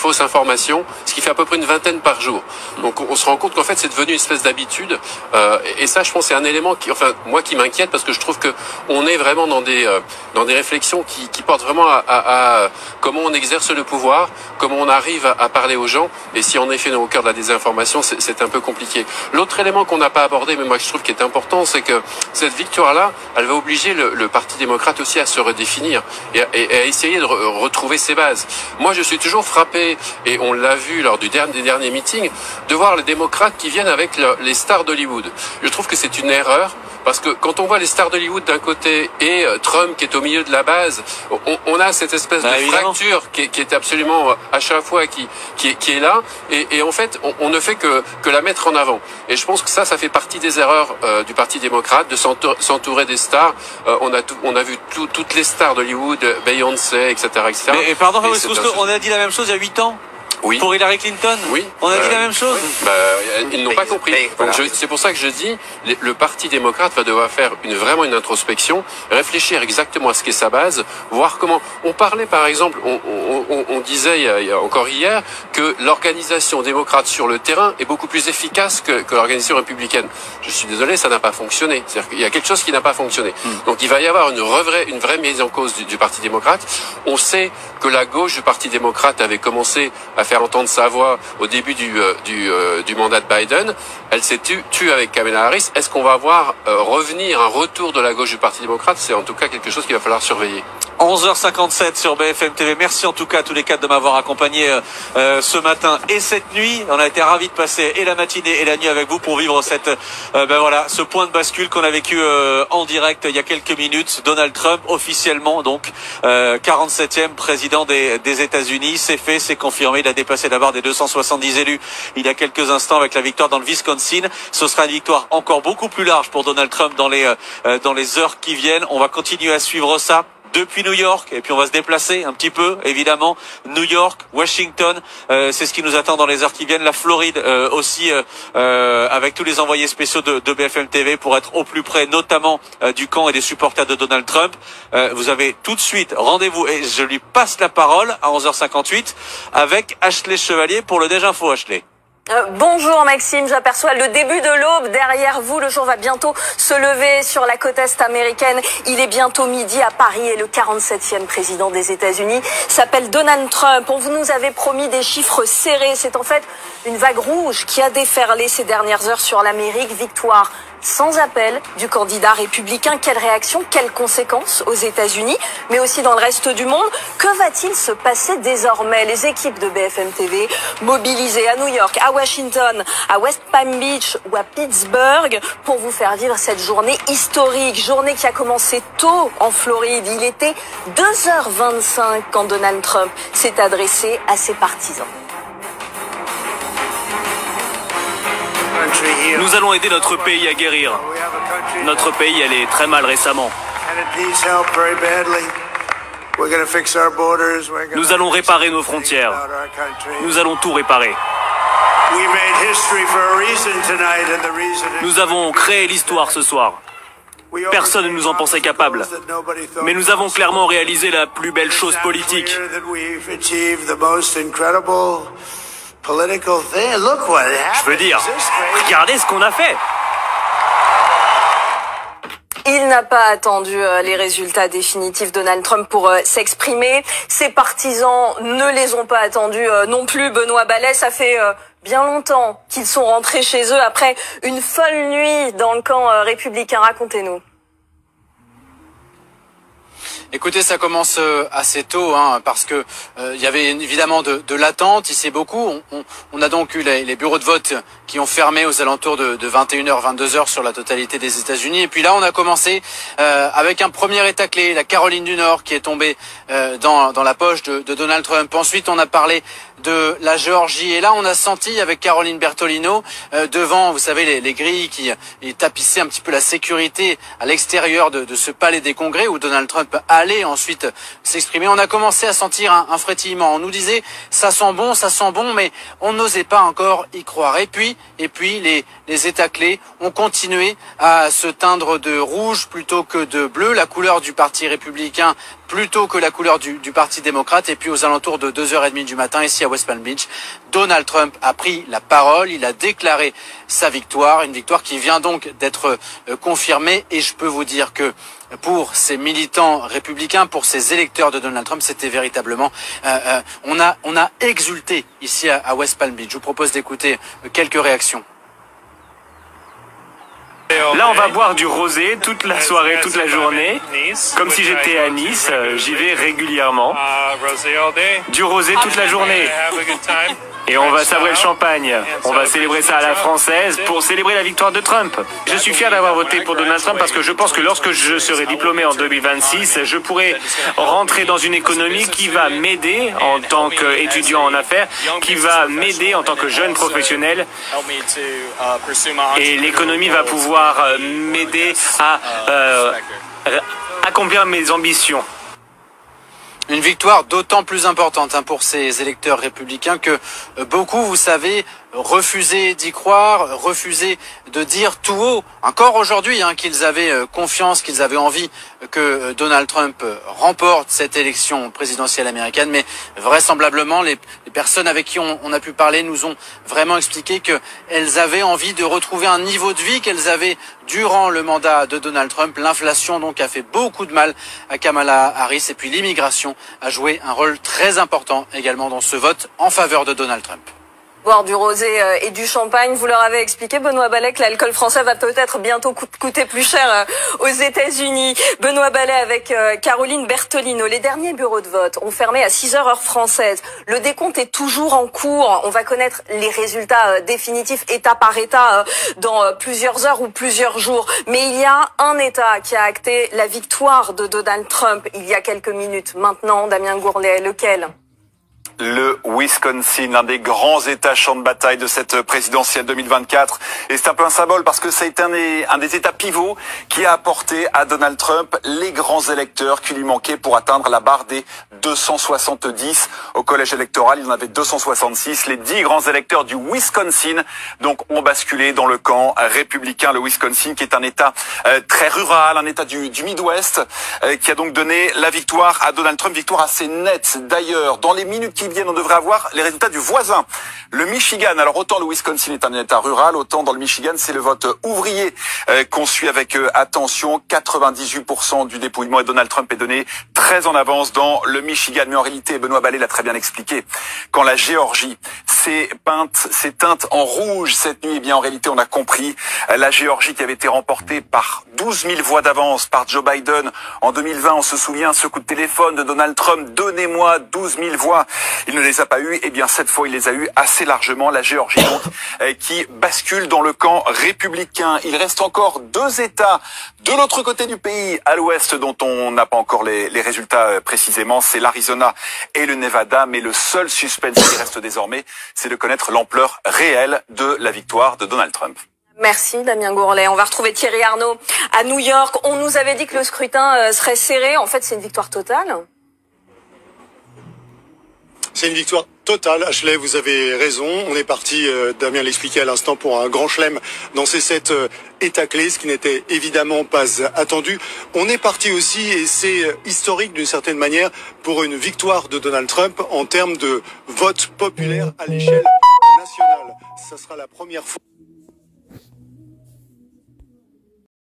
fausses informations, ce qui fait à peu près une vingtaine par jour. Donc on se rend compte qu'en fait c'est devenu une espèce d'habitude, et ça je pense c'est un élément qui, enfin moi qui m'inquiète, parce que je trouve que on est vraiment dans des réflexions qui portent vraiment à comment on exerce le pouvoir, comment on arrive à parler aux gens, et si en effet on est au cœur de la désinformation, c'est un peu compliqué. L'autre élément qu'on n'a pas abordé, mais moi je trouve qui est important, c'est que cette victoire-là, elle va obliger le Parti démocrate aussi à se redéfinir et à essayer de retrouver ses bases. Moi je suis toujours frappé, et on l'a vu lors des derniers meetings, de voir les démocrates qui viennent avec les stars d'Hollywood. Je trouve que c'est une erreur, parce que quand on voit les stars d'Hollywood d'un côté et Trump qui est au milieu de la base, on a cette espèce de fracture qui est absolument à chaque fois qui est là, et en fait on ne fait que la mettre en avant. Et je pense que ça fait partie des erreurs du Parti démocrate, de s'entourer des stars. On a vu toutes les stars d'Hollywood, Beyoncé, etc. Mais pardon, on a dit la même chose il y a 8 ans. Oui. Pour Hillary Clinton. Oui. On a dit la même chose. Ils n'ont pas compris. Voilà. C'est pour ça que je dis, le Parti démocrate va devoir faire vraiment une introspection, réfléchir exactement à ce qu'est sa base, voir comment. On parlait par exemple, on disait encore hier que l'organisation démocrate sur le terrain est beaucoup plus efficace que l'organisation républicaine. Je suis désolé, ça n'a pas fonctionné. C'est-à-dire qu'il y a quelque chose qui n'a pas fonctionné. Donc il va y avoir une vraie mise en cause du Parti démocrate. On sait que la gauche du Parti démocrate avait commencé à faire entendre sa voix au début du mandat de Biden. Elle s'est tue avec Kamala Harris. Est-ce qu'on va voir revenir un retour de la gauche du Parti démocrate? C'est en tout cas quelque chose qu'il va falloir surveiller. 11h57 sur BFM TV. Merci en tout cas à tous les quatre de m'avoir accompagné ce matin et cette nuit. On a été ravis de passer et la matinée et la nuit avec vous pour vivre ce point de bascule qu'on a vécu en direct il y a quelques minutes. Donald Trump officiellement donc 47e président des États-Unis. C'est fait, c'est confirmé. Il a dépassé la barre des 270 élus il y a quelques instants avec la victoire dans le Wisconsin. Ce sera une victoire encore beaucoup plus large pour Donald Trump dans les heures qui viennent. On va continuer à suivre ça depuis New York, et puis on va se déplacer un petit peu, évidemment, New York, Washington, c'est ce qui nous attend dans les heures qui viennent, la Floride aussi, avec tous les envoyés spéciaux de BFM TV pour être au plus près, notamment du camp et des supporters de Donald Trump. Vous avez tout de suite rendez-vous, et je lui passe la parole à 11h58 avec Ashley Chevalier pour le Déj Info. Ashley. Bonjour Maxime, j'aperçois le début de l'aube derrière vous. Le jour va bientôt se lever sur la côte est américaine. Il est bientôt midi à Paris et le 47e président des États-Unis s'appelle Donald Trump. On nous avait promis des chiffres serrés. C'est en fait une vague rouge qui a déferlé ces dernières heures sur l'Amérique. Victoire sans appel du candidat républicain. Quelle réaction, quelles conséquences aux États-Unis, mais aussi dans le reste du monde? Que va-t-il se passer désormais? Les équipes de BFM TV mobilisées à New York, à Washington, à West Palm Beach ou à Pittsburgh pour vous faire vivre cette journée historique. Journée qui a commencé tôt en Floride. Il était 2h25 quand Donald Trump s'est adressé à ses partisans. Nous allons aider notre pays à guérir. Notre pays allait très mal récemment. Nous allons réparer nos frontières. Nous allons tout réparer. Nous avons créé l'histoire ce soir. Personne ne nous en pensait capable. Mais nous avons clairement réalisé la plus belle chose politique. Je veux dire, regardez ce qu'on a fait. Il n'a pas attendu les résultats définitifs Donald Trump pour s'exprimer. Ses partisans ne les ont pas attendus non plus. Benoît Ballet, ça fait bien longtemps qu'ils sont rentrés chez eux après une folle nuit dans le camp républicain. Racontez-nous. Écoutez, ça commence assez tôt, parce que il y avait évidemment de l'attente, il sait beaucoup. On a donc eu les bureaux de vote qui ont fermé aux alentours de 21h, 22h sur la totalité des États-Unis. Et puis là, on a commencé avec un premier état clé, la Caroline du Nord, qui est tombée dans la poche de Donald Trump. Ensuite, on a parlé de la Géorgie. Et là, on a senti avec Caroline Bertolino devant, vous savez, les grilles qui tapissaient un petit peu la sécurité à l'extérieur de ce palais des Congrès où Donald Trump allait ensuite s'exprimer. On a commencé à sentir un frétillement. On nous disait ça sent bon, mais on n'osait pas encore y croire. Et puis les états clés ont continué à se teindre de rouge plutôt que de bleu, la couleur du Parti républicain plutôt que la couleur du Parti démocrate. Et puis aux alentours de 2h30 du matin, ici à West Palm Beach, Donald Trump a pris la parole, il a déclaré sa victoire, une victoire qui vient donc d'être confirmée. Et je peux vous dire que pour ces militants républicains, pour ces électeurs de Donald Trump, c'était véritablement... on a exulté ici à West Palm Beach. Je vous propose d'écouter quelques réactions. Là, on va boire du rosé toute la soirée, toute la journée, comme si j'étais à Nice. J'y vais régulièrement. Du rosé toute la journée. Et on va savourer le champagne. On va célébrer ça à la française pour célébrer la victoire de Trump. Je suis fier d'avoir voté pour Donald Trump parce que je pense que lorsque je serai diplômé en 2026, je pourrai rentrer dans une économie qui va m'aider en tant qu'étudiant en affaires, qui va m'aider en tant que jeune professionnel. Et l'économie va pouvoir m'aider à accomplir mes ambitions. Une victoire d'autant plus importante pour ces électeurs républicains que beaucoup, vous savez, refusaient d'y croire, refusaient de dire tout haut, encore aujourd'hui, qu'ils avaient confiance, qu'ils avaient envie que Donald Trump remporte cette élection présidentielle américaine. Mais vraisemblablement, les personnes avec qui on a pu parler nous ont vraiment expliqué qu'elles avaient envie de retrouver un niveau de vie qu'elles avaient durant le mandat de Donald Trump. L'inflation donc a fait beaucoup de mal à Kamala Harris et puis l'immigration a joué un rôle très important également dans ce vote en faveur de Donald Trump. Boire du rosé et du champagne, vous leur avez expliqué, Benoît Ballet, que l'alcool français va peut-être bientôt coûter plus cher aux États-Unis. Benoît Ballet avec Caroline Bertolino. Les derniers bureaux de vote ont fermé à 6h heure française. Le décompte est toujours en cours. On va connaître les résultats définitifs État par État dans plusieurs heures ou plusieurs jours. Mais il y a un État qui a acté la victoire de Donald Trump il y a quelques minutes. Maintenant, Damien Gourlet, lequel ? Le Wisconsin, l'un des grands États champs de bataille de cette présidentielle 2024. Et c'est un peu un symbole parce que c'est un des États pivots qui a apporté à Donald Trump les grands électeurs qui lui manquaient pour atteindre la barre des 270 au collège électoral. Il y en avait 266. Les 10 grands électeurs du Wisconsin donc ont basculé dans le camp républicain. Le Wisconsin qui est un État très rural, un État du Midwest qui a donc donné la victoire à Donald Trump. Victoire assez nette d'ailleurs. Dans les minutes qui viennent, on devrait avoir les résultats du voisin, le Michigan. Alors autant le Wisconsin est un État rural, autant dans le Michigan c'est le vote ouvrier qu'on suit avec attention. 98% du dépouillement et Donald Trump est donné très en avance dans le Michigan. Mais en réalité, Benoît Ballet l'a très bien expliqué, quand la Géorgie s'est teinte en rouge cette nuit, eh bien en réalité on a compris. La Géorgie qui avait été remportée par 12 000 voix d'avance par Joe Biden en 2020, on se souvient, ce coup de téléphone de Donald Trump, donnez-moi 12 000 voix. Il ne les a pas eues, et bien cette fois il les a eues assez largement. La Géorgie donc qui bascule dans le camp républicain. Il reste encore 2 États de l'autre côté du pays, à l'ouest, dont on n'a pas encore les résultats précisément. C'est l'Arizona et le Nevada, mais le seul suspense qui reste désormais, c'est de connaître l'ampleur réelle de la victoire de Donald Trump. Merci Damien Gourlet. On va retrouver Thierry Arnaud à New York. On nous avait dit que le scrutin serait serré. En fait, c'est une victoire totale. C'est une victoire totale, Ashley, vous avez raison. On est parti, Damien l'expliquait à l'instant, pour un grand chelem dans ces 7 États clés, ce qui n'était évidemment pas attendu. On est parti aussi, et c'est historique d'une certaine manière, pour une victoire de Donald Trump en termes de vote populaire à l'échelle nationale. Ça sera la première fois.